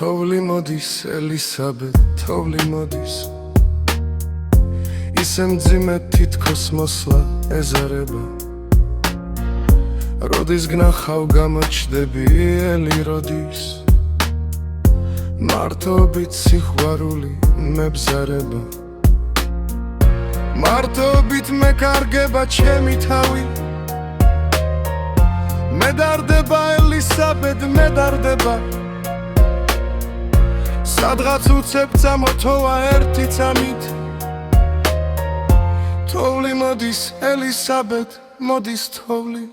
თოვლი მოდის, ელისაბედ, თოვლი მოდის. ისე მძიმე თითქოს მოსვლა ეზარება. როდის გნახავ გამოჩდები, ელი როდის. მარტობით სიყვარული მებზარება. მარტობით მეკარგება ჩემი თავი. მედარდება ელისაბედ, მედარდება. სადღაც უცებ წამოთოვა ერთი წამით. თოვლი მოდის, ელისაბედ, მოდის თოვლი.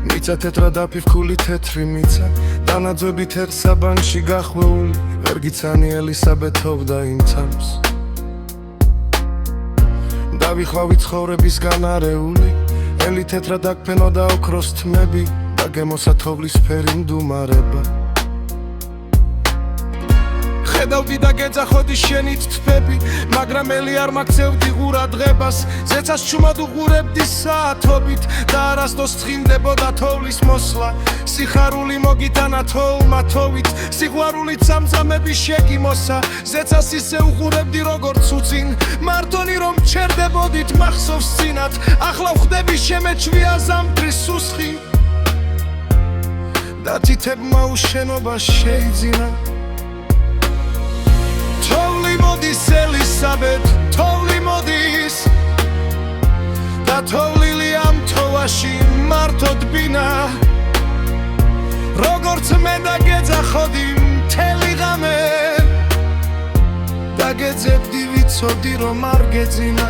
მიცა თეთრა დაფიფქული თეთრი მიცა, დანაძვებით ერთ საბანში გახვეული. ვერ გიცანი ელისაბედ თოვდა იმ წამს. დავიხვავი ცხოვრებისგან არეული, ელი თეთრად დაგფენოდა ოქროს თმები და გემოსა თოვლის ფერი მდუმარება. ხედავდი და გეძახოდი შენით თვები, მაგრამ ელი არ მაგცევდი ყურადღებას. ზეცას ჩუმად უყურებდი საათობით და არასდროს ცხინდებოდა თოვლის მოსვლა. სიხარული მოგიტანა თოვლმა თოვით, სიყვარულით სამძამები შეგიმოსა. ზეცას ისე უყურებდი როგორც უწინ, მარტონი რომ ჩერდებოდით მახსოვს წინათ. ახლა ვხდები შემეჩვია ზამთრის სუსხი და თითებმა უშენობა შეიძინა. თოვლი მოდის, ელისაბედ, თოვლი მოდის და თოვლილი ამ თოვაში მარტო დბინა. როგორც მე დაგეძახოდი მთელი ღამე დაგეძებდი ვიცოდი რომ არ გეძინა.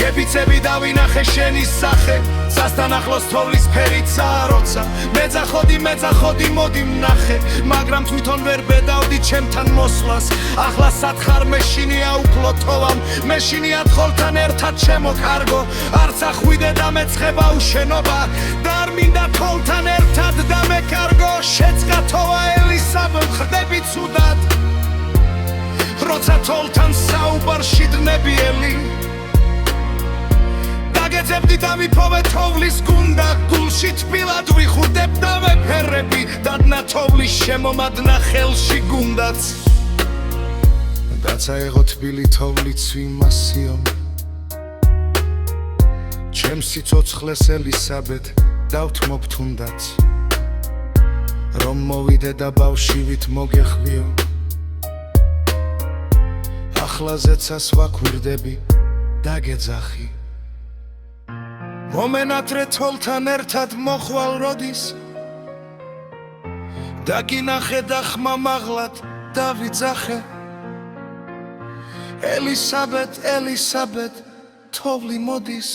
გებიცები დავინახე შენი სახე, სასთან ახლოს თოვლის ფერიცაა როცა. მეძახოდი მოდი ვნახე, მაგრამ თვითონ ვერ ბედავდი ჩემთან მოსვლას. ახლა სათხარ მეშინია უკლო თოვამ, მეშინია თხოლთან ერთად შემოკარგო. არც ახვიდე და მეცხება უშენობა და არ მინდა თოლთან ერთად დამეკარგო. შეწყა თოვა ელისაბედ, ხდები ცუდად როცა თოლთან საუბარში დნები ელი. დაგეძებდი და მიფოვე თოვლის გუნდა, გულში თბილად ვიხუდებ და ვეფერები. დადნა თოვლის შემომადნა ხელში გუნდაც. დაცაეღო თბილი თოვლი ცვიმასიო, ჩემს სიცოცხლეს ელისაბედ დავთმობ თუნდაც. რომ მოვიდე და ბავშვივით მოგეხვიო, ახლა ზეცას ვაქვირდები დაგეძახი. მომენატრე თოლთან ერთად მოხვალ როდის, დაგინახე და ხმა მაღლად დავიძახე. ელისაბედ, ელისაბედ, თოვლი მოდის.